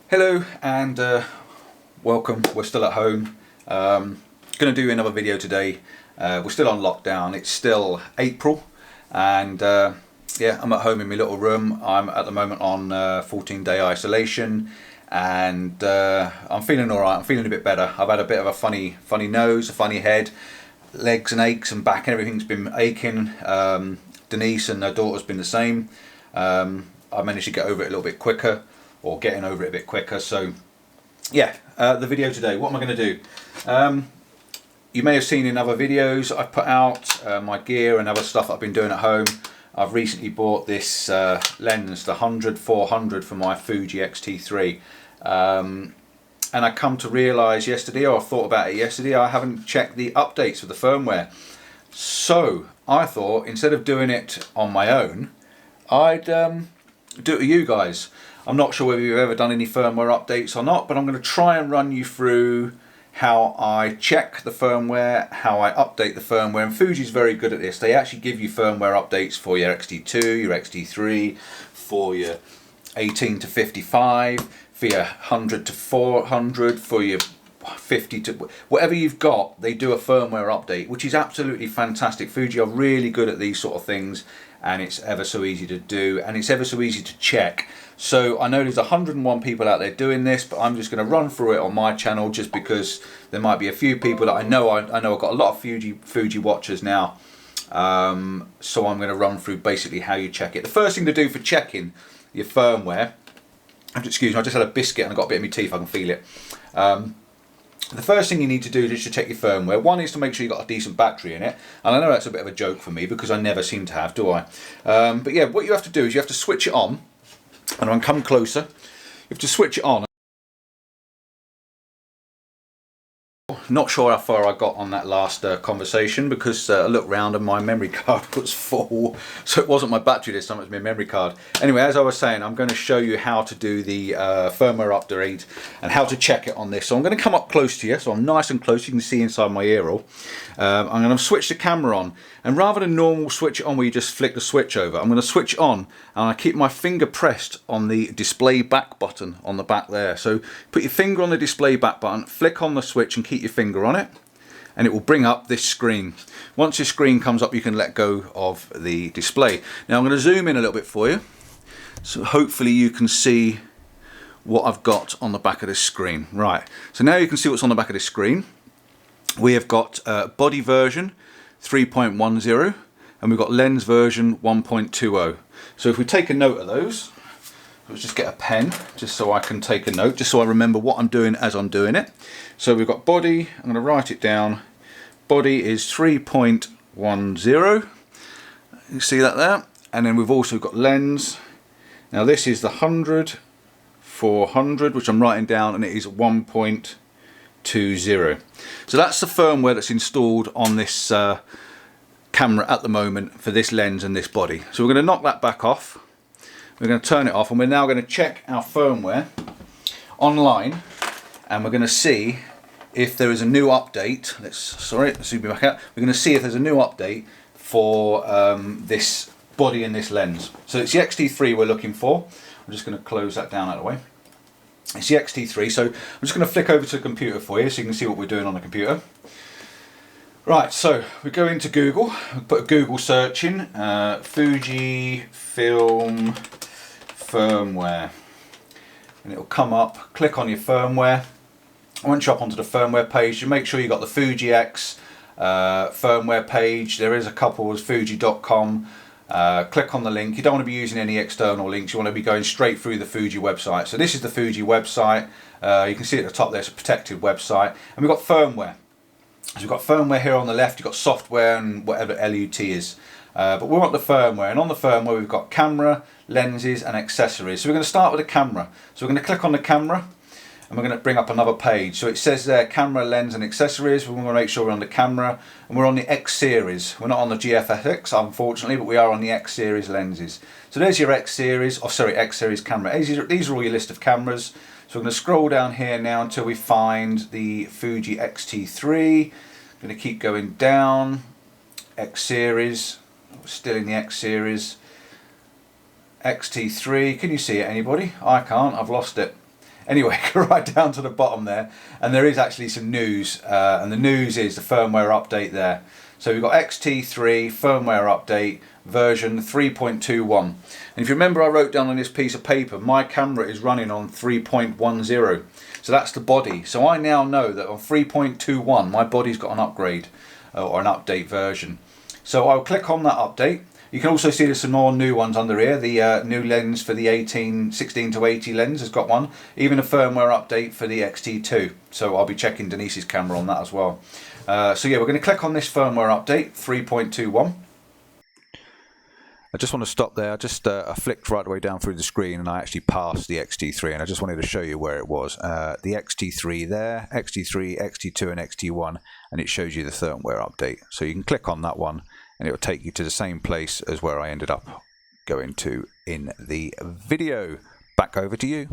Hello and welcome. We're still at home. Going to do another video today. We're still on lockdown. It's still April and yeah, I'm at home in my little room. I'm at the moment on 14-day isolation and I'm feeling alright. I'm feeling a bit better. I've had a bit of a funny nose, a funny head, legs and aches and back and everything's been aching. Denise and her daughter's been the same. I managed to get over it a little bit quicker, or getting over it a bit quicker. So yeah, the video today, what am I going to do? You may have seen in other videos I've put out my gear and other stuff I've been doing at home. I've recently bought this lens, the 100-400 for my Fuji X-T3, and I come to realise yesterday, or I thought about it yesterday, I haven't checked the updates of the firmware. So I thought instead of doing it on my own, I'd do it with you guys. I'm not sure whether you've ever done any firmware updates or not, but I'm going to try and run you through how I check the firmware, how I update the firmware, and Fuji's very good at this. They actually give you firmware updates for your X-T2, your X-T3, for your 18 to 55, for your 100 to 400, for your 50 to whatever you've got. They do a firmware update, which is absolutely fantastic. Fuji are really good at these sort of things, and it's ever so easy to do, and it's ever so easy to check. So I know there's 101 people out there doing this, but I'm just going to run through it on my channel just because there might be a few people that I know I've got a lot of Fuji watchers now. So I'm going to run through basically how you check it. The first thing to do for checking your firmware, excuse me, I just had a biscuit and I got a bit in my teeth, I can feel it. The first thing you need to do is to check your firmware. One is to make sure you've got a decent battery in it. And I know that's a bit of a joke for me because I never seem to have, do I? But yeah, what you have to do is you have to switch it on. And I'm going to come closer. You have to switch it on. Not sure how far I got on that last conversation because I looked round and my memory card was full, so it wasn't my battery this time, it was my memory card. Anyway, as I was saying, I'm going to show you how to do the firmware update and how to check it on this. So I'm going to come up close to you, so I'm nice and close, you can see inside my ear hole. I'm going to switch the camera on, and rather than normal switch it on where you just flick the switch over, I'm going to switch it on and I keep my finger pressed on the display back button on the back there. So put your finger on the display back button, flick on the switch and keep your finger on it, and it will bring up this screen. Once this screen comes up, you can let go of the display. Now I'm going to zoom in a little bit for you, so hopefully you can see what I've got on the back of this screen. Right, so now you can see what's on the back of this screen. We have got body version 3.10 and we've got lens version 1.20. So if we take a note of those, let's just get a pen just so I can take a note, just so I remember what I'm doing as I'm doing it. So we've got body, I'm going to write it down. Body is 3.10. You see that there? And then we've also got lens. Now this is the 100-400, which I'm writing down, and it is 1.20. So that's the firmware that's installed on this camera at the moment for this lens and this body. So we're going to knock that back off. We're going to turn it off, and we're now going to check our firmware online, and we're going to see if there is a new update. Let's zoom back out. We're going to see if there's a new update for this body and this lens. So it's the X-T3 we're looking for. I'm just going to close that down out of the way. It's the X-T3, so I'm just going to flick over to the computer for you so you can see what we're doing on the computer. Right, so we go into Google, we put a Google search in, Fujifilm firmware, and it'll come up. Click on your firmware. Once you're up onto the firmware page, you make sure you got the Fuji X firmware page. There is a couple with Fuji.com. Click on the link. You don't want to be using any external links, you want to be going straight through the Fuji website. So this is the Fuji website. You can see at the top there's a protected website, and we've got firmware. So we've got firmware here on the left, you've got software and whatever LUT is. But we want the firmware, and on the firmware we've got camera, lenses and accessories. So we're going to start with the camera. So we're going to click on the camera and we're going to bring up another page. So it says there camera, lens and accessories. We want to make sure we're on the camera, and we're on the X series. We're not on the GFX unfortunately, but we are on the X series lenses. So there's your X series, or sorry, X series camera. These are all your list of cameras. So we're going to scroll down here now until we find the Fuji X-T3. I'm going to keep going down. X series, we're still in the X series. X-T3, can you see it anybody? I can't, I've lost it. Anyway, go right down to the bottom there, and there is actually some news, and the news is the firmware update there. So we've got XT3 firmware update version 3.21, and if you remember, I wrote down on this piece of paper my camera is running on 3.10, so that's the body. So I now know that on 3.21 my body's got an upgrade or an update version. So I'll click on that update. You can also see there's some more new ones under here. The new lens for the 16 to 80 lens has got one. Even a firmware update for the XT2. So I'll be checking Denise's camera on that as well. So yeah, we're going to click on this firmware update 3.21. I just want to stop there. I flicked right the way down through the screen and I actually passed the XT3, and I just wanted to show you where it was. The XT3 there, XT3, XT2 and XT1, and it shows you the firmware update. So you can click on that one and it will take you to the same place as where I ended up going to in the video. Back over to you.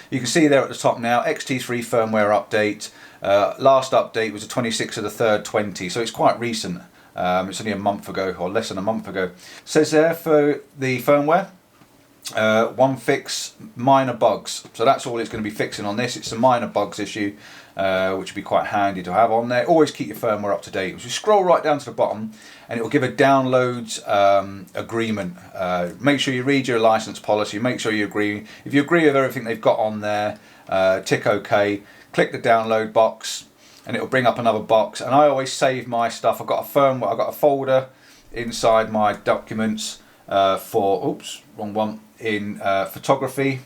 You can see there at the top now, XT3 firmware update. Last update was the 26th of the 3rd, 20, so it's quite recent. It's only a month ago, or less than a month ago. It says there for the firmware, one fix, minor bugs. So that's all it's going to be fixing on this. It's a minor bugs issue, which would be quite handy to have on there. Always keep your firmware up to date. So scroll right down to the bottom and it will give a downloads agreement. Make sure you read your license policy, make sure you agree. If you agree with everything they've got on there, tick OK, click the download box, and it will bring up another box. And I always save my stuff. I've got a folder inside my documents for, oops, wrong one, in photography.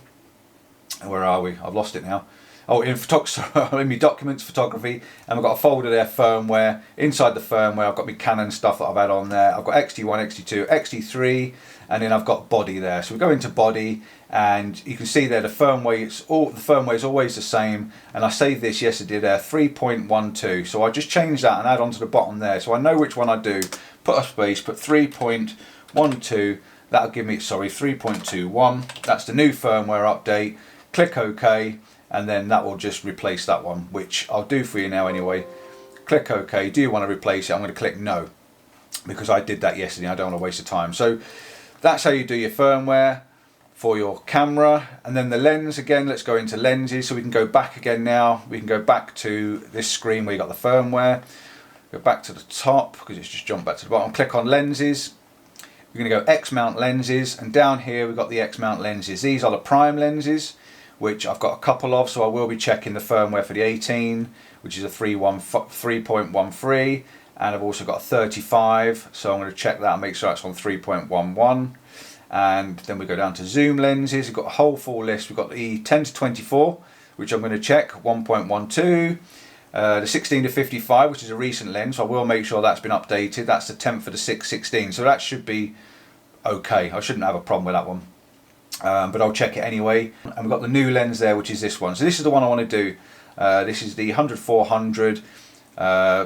Where are we? I've lost it now. Oh, in my documents, photography, and I've got a folder there, firmware. Inside the firmware, I've got my Canon stuff that I've had on there. I've got XT1, XT2, XT3, and then I've got body there. So we go into body, and you can see there the firmware. The firmware is always the same. And I saved this yesterday there, 3.12. So I just change that and add on to the bottom there, so I know which one I do. Put a space, put 3.12. That'll give me 3.21. That's the new firmware update. Click OK. And then that will just replace that one, which I'll do for you now anyway. Click OK. Do you want to replace it? I'm going to click no, because I did that yesterday. I don't want to waste the time. So that's how you do your firmware for your camera. And then the lens again, let's go into lenses. So we can go back again now. We can go back to this screen where you got the firmware. Go back to the top because it's just jumped back to the bottom. Click on lenses. We're going to go X mount lenses, and down here we've got the X mount lenses. These are the prime lenses, which I've got a couple of, so I will be checking the firmware for the 18, which is a 3.13, and I've also got a 35, so I'm going to check that and make sure it's on 3.11. And then we go down to zoom lenses. We've got a whole full list. We've got the 10 to 24, which I'm going to check, 1.12. The 16 to 55, which is a recent lens, so I will make sure that's been updated. That's the 10 for the 6/16, so that should be okay. I shouldn't have a problem with that one. But I'll check it anyway. And we've got the new lens there, which is this one. So this is the one I want to do. This is the 100-400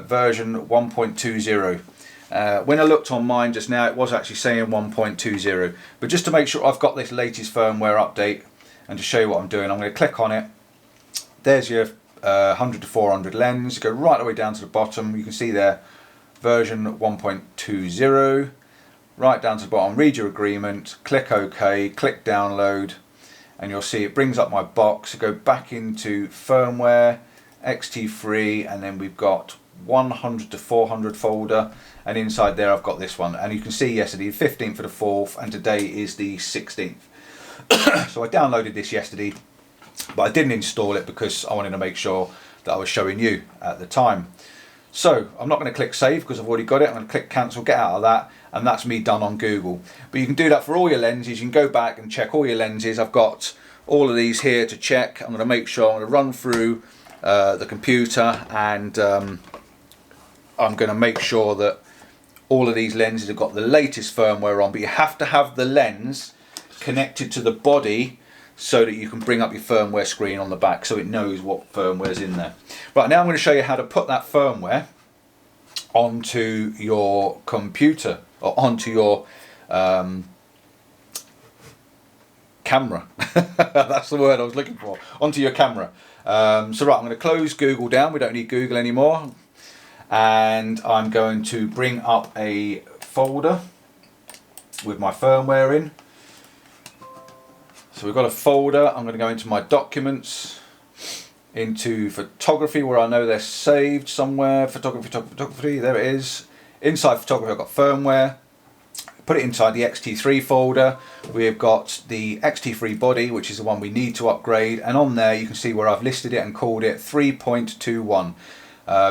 version 1.20. When I looked on mine just now, it was actually saying 1.20. But just to make sure I've got this latest firmware update and to show you what I'm doing, I'm going to click on it. There's your 100 to 400 lens. Go right the way down to the bottom. You can see there, version 1.20. Right down to the bottom, read your agreement, click OK, click download, and you'll see it brings up my box. Go back into firmware, XT3, and then we've got 100 to 400 folder, and inside there I've got this one. And you can see yesterday, 15th for the 4th, and today is the 16th. So I downloaded this yesterday, but I didn't install it because I wanted to make sure that I was showing you at the time. So I'm not going to click save because I've already got it. I'm going to click cancel, get out of that, and that's me done on Google. But you can do that for all your lenses. You can go back and check all your lenses. I've got all of these here to check. I'm going to make sure, I'm going to run through the computer, and I'm going to make sure that all of these lenses have got the latest firmware on. But you have to have the lens connected to the body so that you can bring up your firmware screen on the back so it knows what firmware's in there. Right, now I'm going to show you how to put that firmware onto your computer, or onto your camera. That's the word I was looking for. Onto your camera. So right, I'm going to close Google down. We don't need Google anymore. And I'm going to bring up a folder with my firmware in. So we've got a folder. I'm going to go into my documents, into photography where I know they're saved somewhere. Photography, there it is. Inside photography I've got firmware. Put it inside the XT3 folder. We've got the XT3 body, which is the one we need to upgrade, and on there you can see where I've listed it and called it 3.21.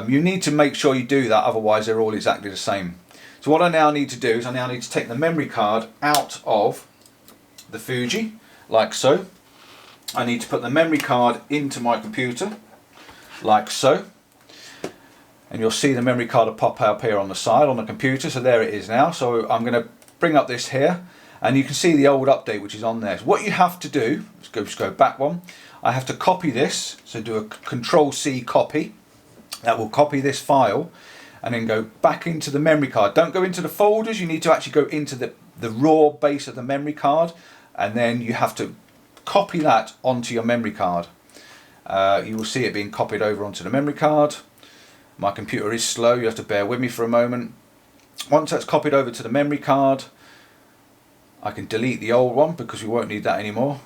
You need to make sure you do that, otherwise they're all exactly the same. So what I now need to do is I now need to take the memory card out of the Fuji, like so. I need to put the memory card into my computer, like so. And you'll see the memory card will pop up here on the side on the computer, so there it is now. So I'm going to bring up this here, and you can see the old update which is on there. So what you have to do, just go back one, I have to copy this, so do a Control-C copy. That will copy this file, and then go back into the memory card. Don't go into the folders, you need to actually go into the raw base of the memory card, and then you have to copy that onto your memory card. You will see it being copied over onto the memory card. My computer is slow, you have to bear with me for a moment. Once that's copied over to the memory card, I can delete the old one because we won't need that anymore.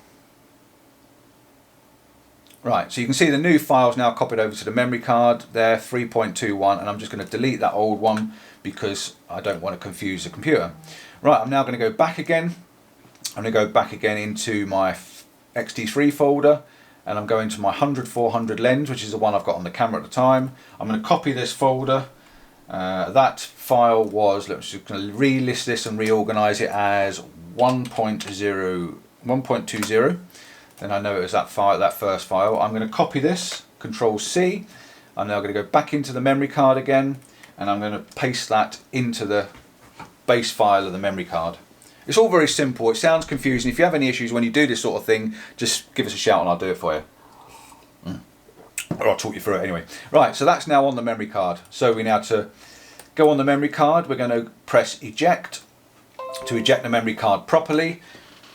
Right, so you can see the new file's now copied over to the memory card there, 3.21, and I'm just going to delete that old one because I don't want to confuse the computer. Right, I'm now going to go back again. I'm going to go back again into my XT3 folder, and I'm going to my 100-400 lens, which is the one I've got on the camera at the time. I'm going to copy this folder. That file was, let's just going to relist this and reorganize it as 1.20. Then I know it was that file, that first file. I'm going to copy this, Control-C. I'm now going to go back into the memory card again, and I'm going to paste that into the base file of the memory card. It's all very simple. It sounds confusing. If you have any issues when you do this sort of thing, just give us a shout and I'll do it for you. Or I'll talk you through it anyway. Right, so that's now on the memory card. So we now to go on the memory card, we're going to press eject to eject the memory card properly.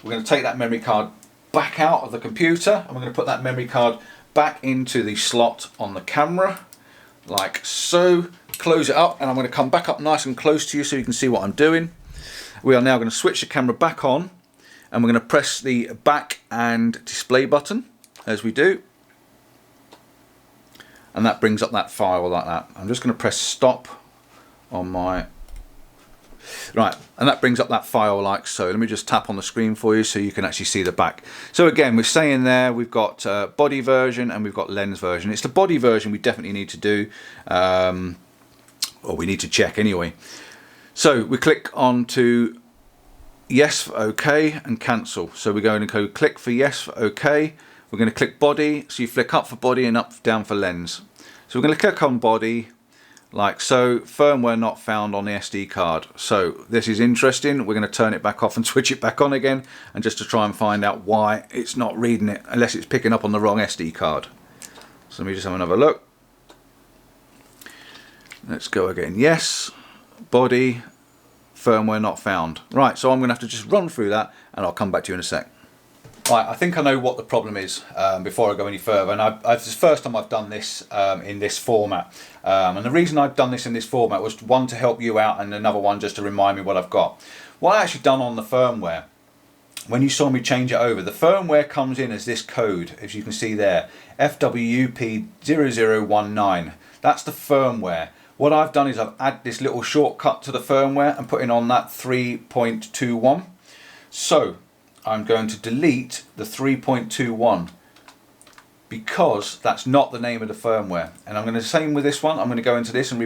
We're going to take that memory card back out of the computer, and we're going to put that memory card back into the slot on the camera, like so. Close it up, and I'm going to come back up nice and close to you so you can see what I'm doing. We are now going to switch the camera back on, and we're going to press the back and display button as we do, and that brings up that file like that. I'm just going to press stop on my right, and that brings up that file like so. Let me just tap on the screen for you so you can actually see the back. So again, we're saying there we've got body version and we've got lens version. It's the body version we definitely need to do, or we need to check anyway. So we click on to yes for OK and cancel. So we're going to go click for yes for OK. We're going to click body, so you flick up for body and up down for lens. So we're going to click on body like so. Firmware not found on the SD card. So this is interesting. We're going to turn it back off and switch it back on again, and just to try and find out why it's not reading it unless it's picking up on the wrong SD card. So let me just have another look. Let's go again. Yes, body, firmware not found. Right, so I'm going to have to just run through that and I'll come back to you in a sec. Right, I think I know what the problem is before I go any further, and it's the first time I've done this in this format. And the reason I've done this in this format was one to help you out, and another one just to remind me what I've got. What I actually done on the firmware, when you saw me change it over, the firmware comes in as this code, as you can see there, FWP0019. That's the firmware. What I've done is I've added this little shortcut to the firmware and putting on that 3.21. So I'm going to delete the 3.21 because that's not the name of the firmware. And I'm going to do the same with this one. I'm going to go into this and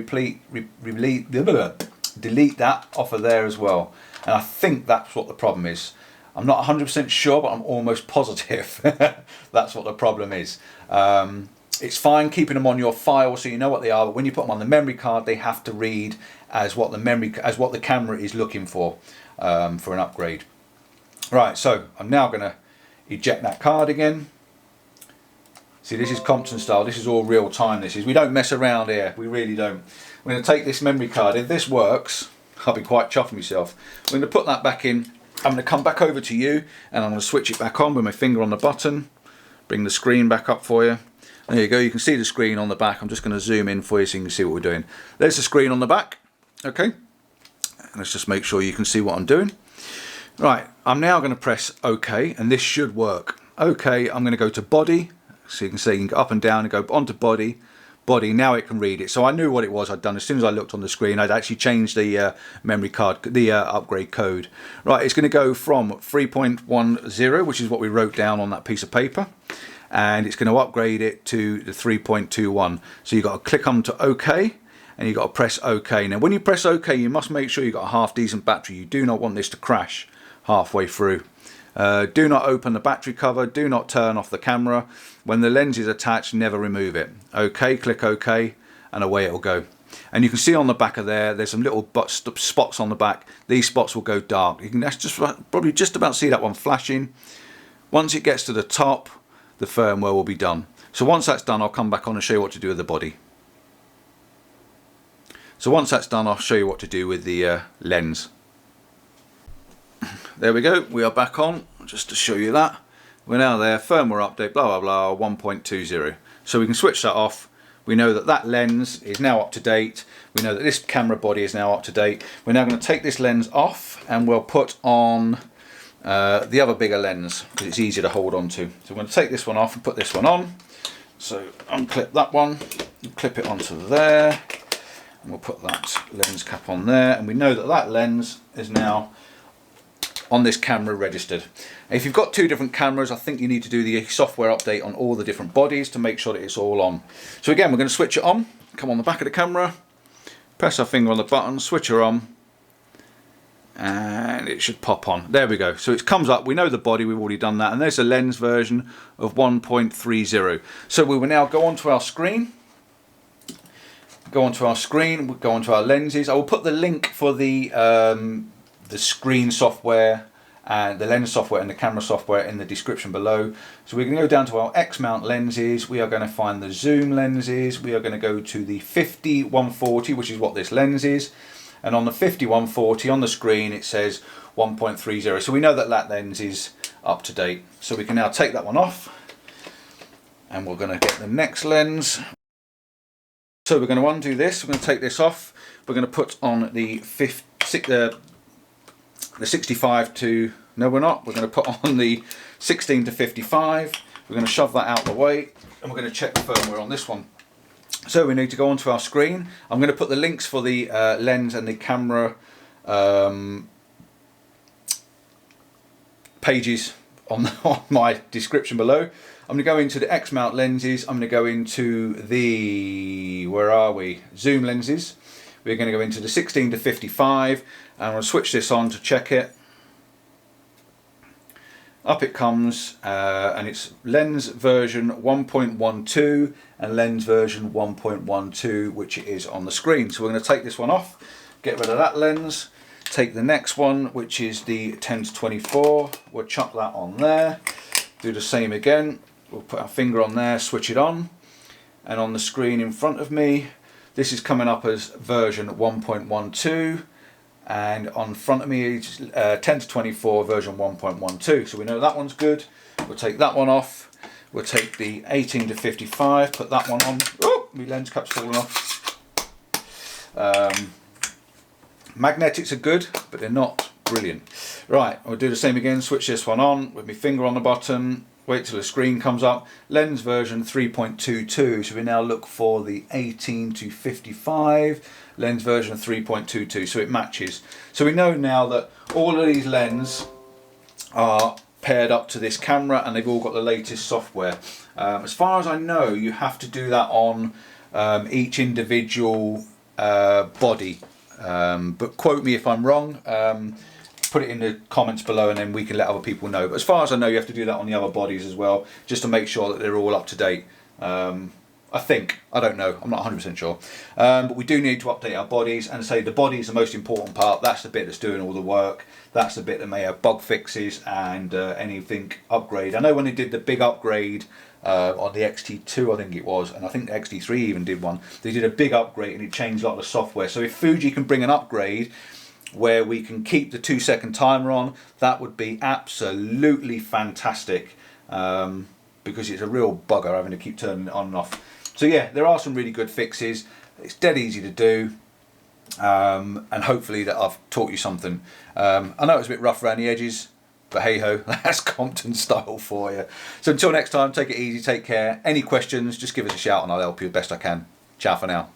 delete that off of there as well. And I think that's what the problem is. I'm not 100% sure, but I'm almost positive that's what the problem is. It's fine keeping them on your file so you know what they are, but when you put them on the memory card, they have to read as what the camera is looking for an upgrade. Right, so I'm now going to eject that card again. See, this is Compton style. This is all real time. We don't mess around here. We really don't. We're going to take this memory card. If this works, I'll be quite chuffed myself. We're going to put that back in. I'm going to come back over to you, and I'm going to switch it back on with my finger on the button. Bring the screen back up for you. There you go, you can see the screen on the back. I'm just going to zoom in for you so you can see what we're doing. There's the screen on the back. Okay, let's just make sure you can see what I'm doing. Right, I'm now going to press OK, and this should work. OK, I'm going to go to body, so you can see you can go up and down and go onto body. Body, now it can read it. So I knew what it was I'd done. As soon as I looked on the screen, I'd actually changed the memory card, the upgrade code. Right, it's going to go from 3.10, which is what we wrote down on that piece of paper, and it's going to upgrade it to the 3.21. So you've got to click onto OK, and you've got to press OK. Now when you press OK, you must make sure you've got a half decent battery. You do not want this to crash halfway through. Do not open the battery cover, do not turn off the camera. When the lens is attached, never remove it. OK, click OK, and away it'll go. And you can see on the back of there's some little spots on the back. These spots will go dark. You can probably just about see that one flashing. Once it gets to the top, the firmware will be done. So once that's done, I'll come back on and show you what to do with the body. So once that's done, I'll show you what to do with the lens. There we go, we are back on, just to show you that. We're now there, firmware update, blah blah blah, 1.20. So we can switch that off. We know that that lens is now up to date. We know that this camera body is now up to date. We're now going to take this lens off and we'll put on the other bigger lens, because it's easier to hold on to. So we're going to take this one off and put this one on. So unclip that one, clip it onto there, and we'll put that lens cap on there. And we know that that lens is now on this camera registered. If you've got two different cameras, I think you need to do the software update on all the different bodies to make sure that it's all on. So again, we're going to switch it on, come on the back of the camera, press our finger on the button, switch her on, and it should pop on. There we go. So it comes up, we know the body, we've already done that, and there's a lens version of 1.30. So we will now go onto our screen, we'll go onto our lenses. I will put the link for the screen software and the lens software and the camera software in the description below. So we can go down to our X mount lenses. We are going to find the zoom lenses. We are going to go to the 50-140, which is what this lens is. And on the 50-140 on the screen it says 1.30. So we know that that lens is up to date. So we can now take that one off, and we're going to get the next lens. So we're going to undo this. We're going to take this off. We're going to put on the 65 to, no we're not, we're going to put on the 16 to 55. We're going to shove that out the way, and we're going to check the firmware on this one. So we need to go onto our screen. I'm going to put the links for the lens and the camera pages on my description below. I'm going to go into the X mount lenses. I'm going to go into the, where are we, zoom lenses. We're going to go into the 16 to 55, and we'll switch this on to check it. Up it comes, and it's lens version 1.12 and lens version 1.12, which it is on the screen. So we're going to take this one off, get rid of that lens, take the next one, which is the 10 to 24. We'll chuck that on there, do the same again. We'll put our finger on there, switch it on, and on the screen in front of me, this is coming up as version 1.12, and on front of me it's 10 to 24 version 1.12. So we know that one's good. We'll take that one off. We'll take the 18 to 55, put that one on. Oh, my lens cap's falling off. Magnetics are good, but they're not brilliant. Right, we'll do the same again. Switch this one on with my finger on the button. Wait till the screen comes up. Lens version 3.22. So we now look for the 18 to 55. Lens version 3.22. So it matches. So we know now that all of these lenses are paired up to this camera, and they've all got the latest software. As far as I know, you have to do that on each individual body. But quote me if I'm wrong. Put it in the comments below, and then we can let other people know. But as far as I know, you have to do that on the other bodies as well, just to make sure that they're all up to date. I think, I don't know, I'm not 100% sure. But we do need to update our bodies, and say the body is the most important part. That's the bit that's doing all the work. That's the bit that may have bug fixes and anything upgrade. I know when they did the big upgrade on the XT2, I think it was, and I think the XT3 even did one. They did a big upgrade and it changed a lot of the software. So if Fuji can bring an upgrade where we can keep the 2-second timer on, that would be absolutely fantastic, because it's a real bugger having to keep turning it on and off. So yeah, there are some really good fixes. It's dead easy to do. and hopefully that I've taught you something. I know it's a bit rough around the edges, but hey ho, that's Compton style for you. So until next time, take it easy, take care. Any questions, just give us a shout and I'll help you the best I can. Ciao for now.